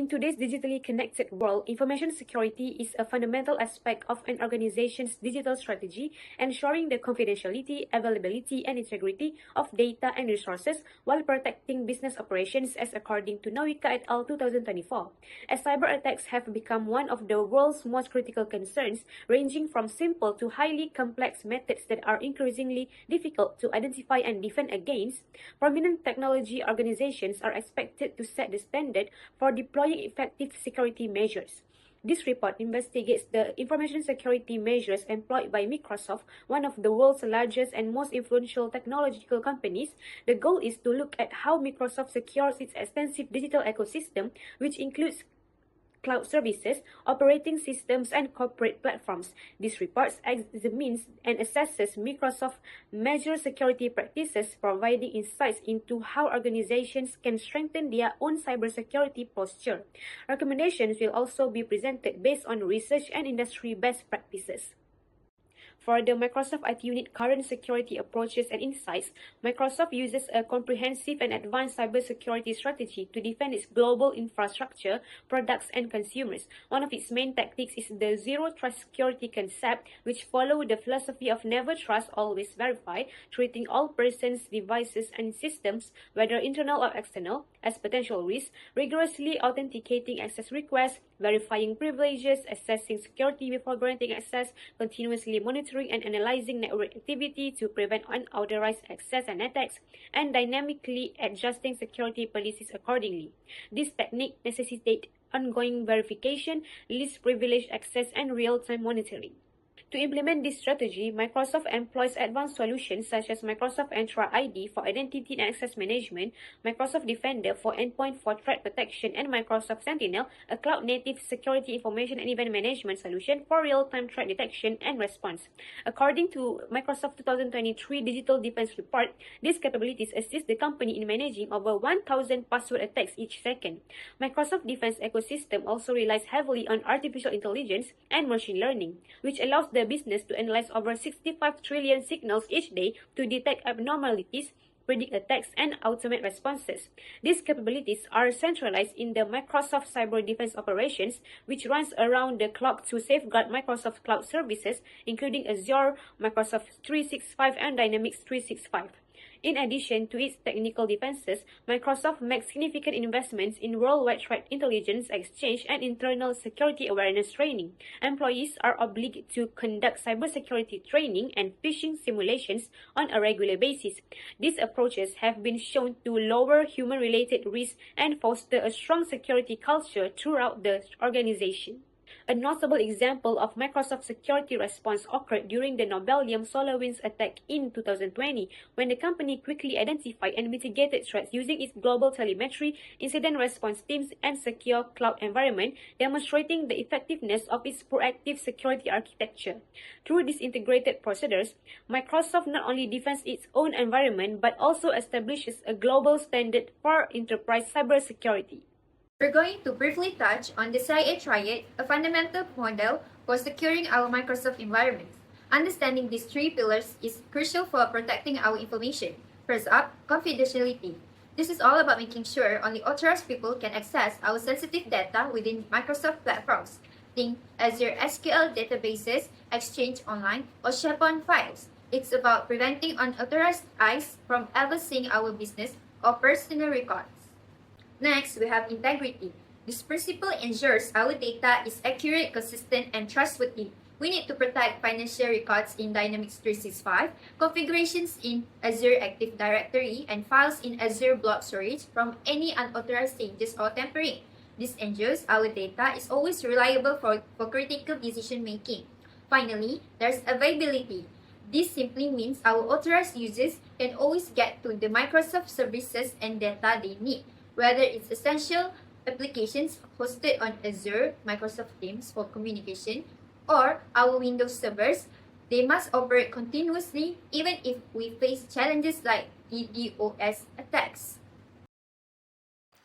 today's digitally connected world, information security is a fundamental aspect of an organization's digital strategy, ensuring the confidentiality, availability, and integrity of data and resources while protecting business operations, as according to Nawika et al. 2024. As cyber attacks have become one of the world's most critical concerns, ranging from simple to highly complex methods that are increasingly difficult to identify and defend against, prominent technology organizations are expected to set the standard for deploying effective security measures. This report investigates the information security measures employed by Microsoft, one of the world's largest and most influential technological companies. The goal is to look at how Microsoft secures its extensive digital ecosystem, which includes cloud services, operating systems, and corporate platforms. This report examines and assesses Microsoft major security practices, providing insights into how organizations can strengthen their own cybersecurity posture. Recommendations will also be presented based on research and industry best practices. For the Microsoft IT Unit current security approaches and insights, Microsoft uses a comprehensive and advanced cybersecurity strategy to defend its global infrastructure, products, and consumers. One of its main tactics is the Zero Trust security concept, which follows the philosophy of never trust, always verify, treating all persons, devices, and systems, whether internal or external, as potential risks, rigorously authenticating access requests, verifying privileges, assessing security before granting access, continuously monitoring and analyzing network activity to prevent unauthorized access and attacks, and dynamically adjusting security policies accordingly. This technique necessitates ongoing verification, least privileged access, and real-time monitoring. To implement this strategy, Microsoft employs advanced solutions such as Microsoft Entra ID for identity and access management, Microsoft Defender for endpoint for threat protection, and Microsoft Sentinel, a cloud-native security information and event management solution for real-time threat detection and response. According to Microsoft 2023 Digital Defense Report, these capabilities assist the company in managing over 1,000 password attacks each second. Microsoft Defense ecosystem also relies heavily on artificial intelligence and machine learning, which allows the business to analyze over 65 trillion signals each day to detect abnormalities, predict attacks, and automate responses. These capabilities are centralized in the Microsoft Cyber Defense Operations, which runs around the clock to safeguard Microsoft Cloud services, including Azure, Microsoft 365, and Dynamics 365. In addition to its technical defenses, Microsoft makes significant investments in worldwide threat intelligence exchange and internal security awareness training. Employees are obliged to conduct cybersecurity training and phishing simulations on a regular basis. These approaches have been shown to lower human-related risks and foster a strong security culture throughout the organization. A notable example of Microsoft's security response occurred during the Nobelium SolarWinds attack in 2020, when the company quickly identified and mitigated threats using its global telemetry, incident response teams, and secure cloud environment, demonstrating the effectiveness of its proactive security architecture. Through these integrated procedures, Microsoft not only defends its own environment but also establishes a global standard for enterprise cybersecurity. We're going to briefly touch on the CIA Triad, a fundamental model for securing our Microsoft environments. Understanding these three pillars is crucial for protecting our information. First up, confidentiality. This is all about making sure only authorized people can access our sensitive data within Microsoft platforms. Think Azure SQL databases, Exchange Online, or SharePoint files. It's about preventing unauthorized eyes from ever seeing our business or personal records. Next, we have integrity. This principle ensures our data is accurate, consistent, and trustworthy. We need to protect financial records in Dynamics 365, configurations in Azure Active Directory, and files in Azure Blob Storage from any unauthorized changes or tampering. This ensures our data is always reliable for critical decision making. Finally, there's availability. This simply means our authorized users can always get to the Microsoft services and data they need. Whether it's essential applications hosted on Azure, Microsoft Teams for communication, or our Windows servers, they must operate continuously even if we face challenges like DDoS attacks.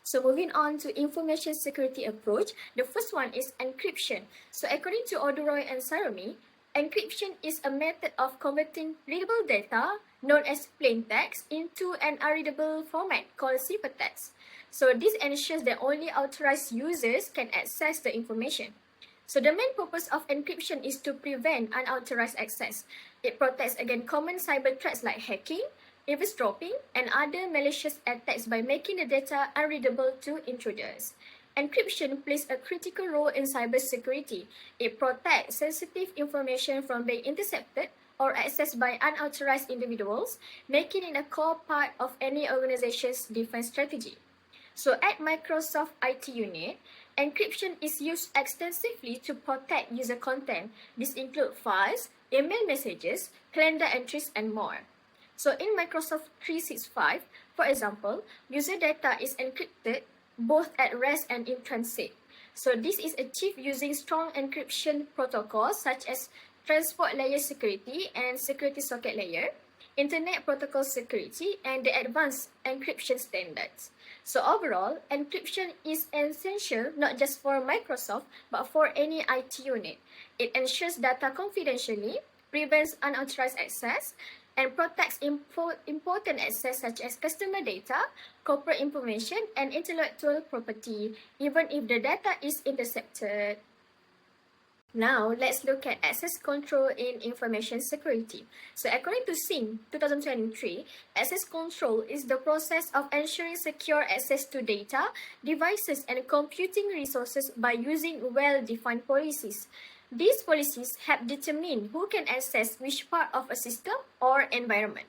So moving on to information security approach, the first one is encryption. So according to Odoroy and Sarami, encryption is a method of converting readable data, known as plain text, into an unreadable format called ciphertext. So this ensures that only authorized users can access the information. So the main purpose of encryption is to prevent unauthorized access. It protects against common cyber threats like hacking, eavesdropping, and other malicious attacks by making the data unreadable to intruders. Encryption plays a critical role in cybersecurity. It protects sensitive information from being intercepted or accessed by unauthorized individuals, making it a core part of any organization's defense strategy. So at Microsoft IT unit, encryption is used extensively to protect user content. This includes files, email messages, calendar entries, and more. So in Microsoft 365, for example, user data is encrypted both at rest and in transit. So this is achieved using strong encryption protocols such as transport layer security and security socket layer, internet protocol security, and the advanced encryption standards. So overall, encryption is essential not just for Microsoft, but for any IT unit. It ensures data confidentially, prevents unauthorized access, and protects important assets such as customer data, corporate information, and intellectual property, even if the data is intercepted. Now, let's look at access control in information security. So, according to SIN 2023, access control is the process of ensuring secure access to data, devices, and computing resources by using well-defined policies. These policies help determine who can access which part of a system or environment.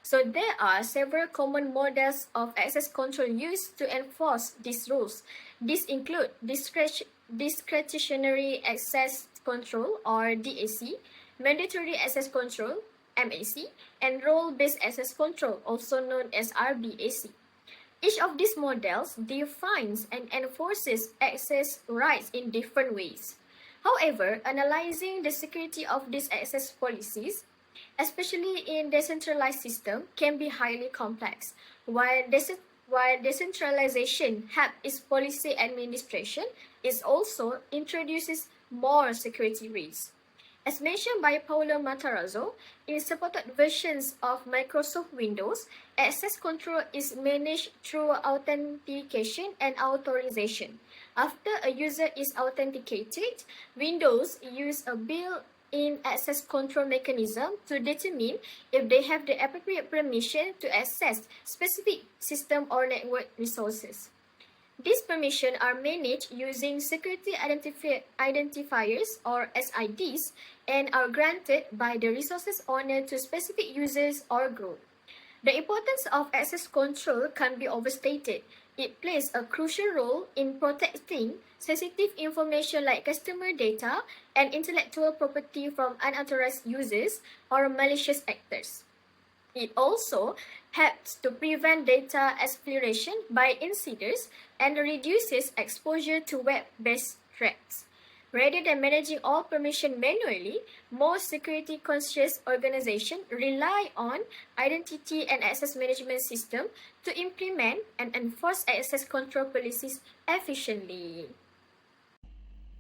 So there are several common models of access control used to enforce these rules. These include discretionary access control or DAC, mandatory access control MAC, and role-based access control also known as RBAC. Each of these models defines and enforces access rights in different ways. However, analyzing the security of these access policies, especially in decentralized systems, can be highly complex. While decentralization helps its policy administration, it also introduces more security risks. As mentioned by Paulo Matarazzo, in supported versions of Microsoft Windows, access control is managed through authentication and authorization. After a user is authenticated, Windows uses a built-in access control mechanism to determine if they have the appropriate permission to access specific system or network resources. These permissions are managed using security identifiers or SIDs and are granted by the resources owner to specific users or group. The importance of access control can be overstated. It plays a crucial role in protecting sensitive information like customer data and intellectual property from unauthorized users or malicious actors. It also helps to prevent data exploration by insiders and reduces exposure to web-based threats. Rather than managing all permission manually, most security-conscious organizations rely on identity and access management systems to implement and enforce access control policies efficiently.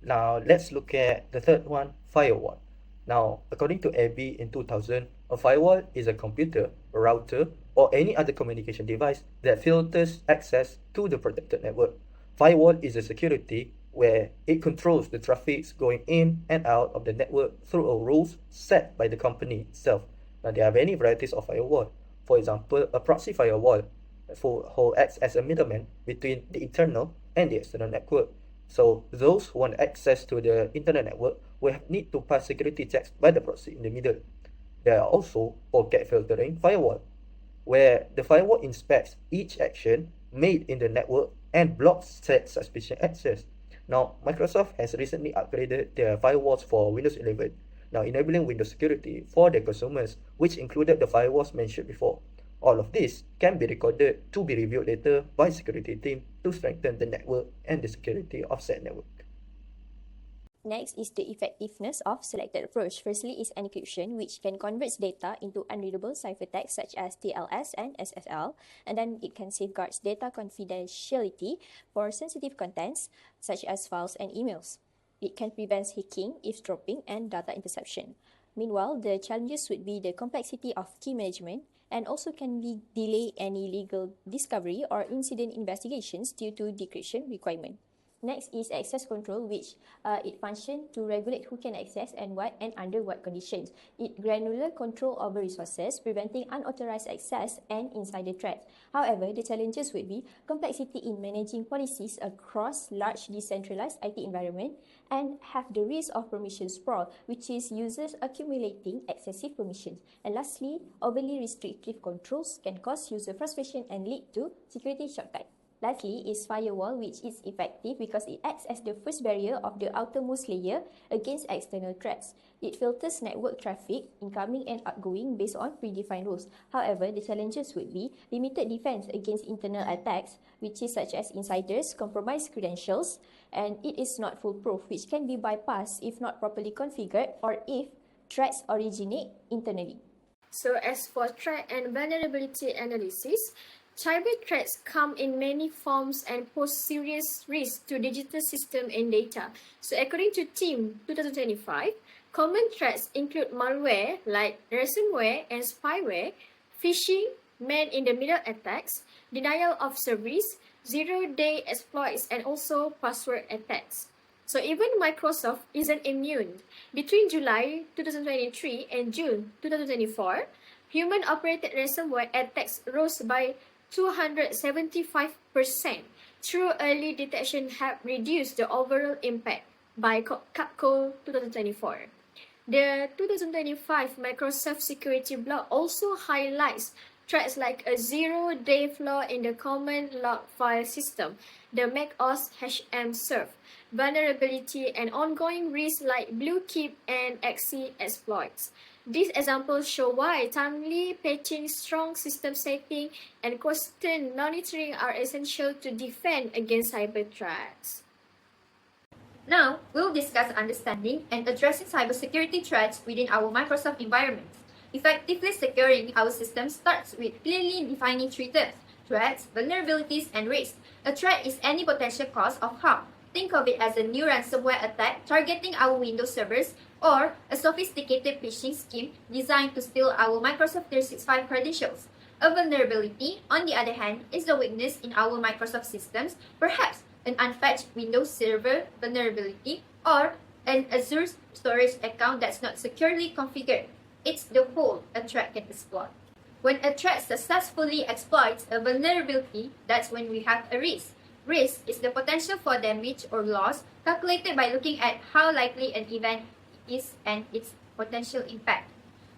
Now, let's look at the third one, firewall. Now, according to Abby in 2000, a firewall is a computer, a router, or any other communication device that filters access to the protected network. Firewall is a security where it controls the traffic going in and out of the network through a rules set by the company itself. Now, there are many varieties of firewall. For example, a proxy firewall who acts as a middleman between the internal and the external network. So those who want access to the internet network will need to pass security checks by the proxy in the middle. There are also pocket filtering firewall, where the firewall inspects each action made in the network and blocks said suspicious access. Now, Microsoft has recently upgraded their firewalls for Windows 11, now enabling Windows security for their consumers, which included the firewalls mentioned before. All of this can be recorded to be reviewed later by security team to strengthen the network and the security of said network. Next is the effectiveness of selected approach. Firstly is encryption, which can convert data into unreadable ciphertext such as TLS and SSL, and then it can safeguard data confidentiality for sensitive contents such as files and emails. It can prevent hacking, eavesdropping, and data interception. Meanwhile, the challenges would be the complexity of key management and also can delay any legal discovery or incident investigations due to decryption requirement. Next is access control, which it functions to regulate who can access and what and under what conditions. It granular control over resources, preventing unauthorized access and insider threats. However, the challenges would be complexity in managing policies across large decentralized IT environment and have the risk of permission sprawl, which is users accumulating excessive permissions. And lastly, overly restrictive controls can cause user frustration and lead to security shortcuts. Lastly is firewall, which is effective because it acts as the first barrier of the outermost layer against external threats. It filters network traffic, incoming and outgoing based on predefined rules. However, the challenges would be limited defense against internal attacks, which is such as insiders, compromised credentials, and it is not foolproof, which can be bypassed if not properly configured or if threats originate internally. So as for threat and vulnerability analysis, cyber threats come in many forms and pose serious risks to digital system and data. So according to Team 2025, common threats include malware like ransomware and spyware, phishing, man-in-the-middle attacks, denial of service, zero-day exploits, and also password attacks. So even Microsoft isn't immune. Between July 2023 and June 2024, human-operated ransomware attacks rose by 275%. True early detection have reduced the overall impact by Capco 2024. The 2025 Microsoft Security Blog also highlights threats like a zero-day flaw in the command log file system, the macOS HM serve, vulnerability and ongoing risks like BlueKeep and XC exploits. These examples show why timely patching, strong system safety, and constant monitoring are essential to defend against cyber threats. Now, we'll discuss understanding and addressing cybersecurity threats within our Microsoft environments. Effectively securing our systems starts with clearly defining three terms: threats, vulnerabilities, and risks. A threat is any potential cause of harm. Think of it as a new ransomware attack targeting our Windows servers or a sophisticated phishing scheme designed to steal our Microsoft 365 credentials. A vulnerability, on the other hand, is a weakness in our Microsoft systems, perhaps an unpatched Windows server vulnerability or an Azure storage account that's not securely configured. It's the hole a threat can exploit. When a threat successfully exploits a vulnerability, that's when we have a risk. Risk is the potential for damage or loss calculated by looking at how likely an event is and its potential impact.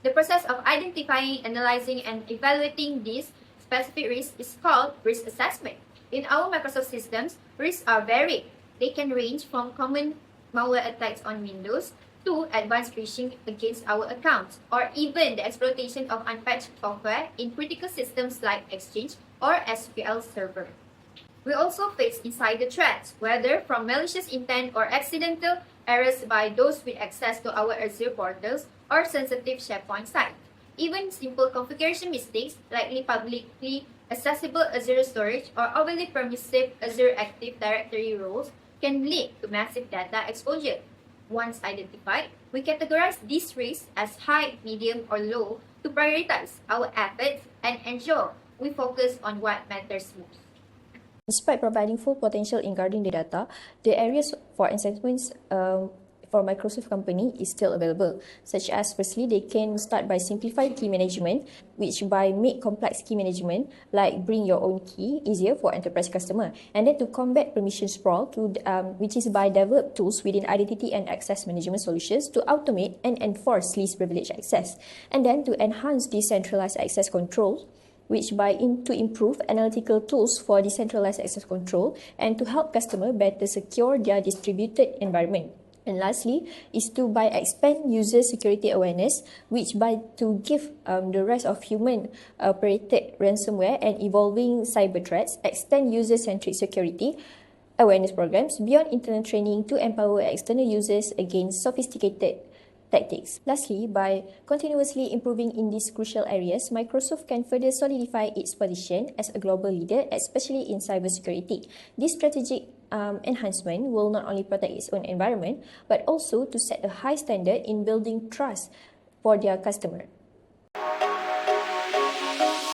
The process of identifying, analyzing, and evaluating these specific risks is called risk assessment. In our Microsoft systems, risks are varied. They can range from common malware attacks on Windows to advanced phishing against our accounts, or even the exploitation of unpatched software in critical systems like Exchange or SQL Server. We also face insider threats, whether from malicious intent or accidental errors by those with access to our Azure portals or sensitive SharePoint sites. Even simple configuration mistakes, likely publicly accessible Azure storage or overly permissive Azure Active Directory roles, can lead to massive data exposure. Once identified, we categorize these risks as high, medium, or low to prioritize our efforts and ensure we focus on what matters most. Despite providing full potential in guarding the data, the areas for enhancements for Microsoft company is still available, such as firstly, they can start by simplifying key management, which by make complex key management, like bring your own key, easier for enterprise customer. And then to combat permission sprawl, which is by develop tools within identity and access management solutions to automate and enforce least privilege access. And then to enhance decentralized access control, which to improve analytical tools for decentralized access control and to help customer better secure their distributed environment. And lastly is to expand user security awareness, which to give the rest of human operated ransomware and evolving cyber threats, extend user-centric security awareness programs beyond internal training to empower external users against sophisticated tactics. Lastly, by continuously improving in these crucial areas, Microsoft can further solidify its position as a global leader, especially in cybersecurity. This strategic enhancement will not only protect its own environment, but also to set a high standard in building trust for their customer.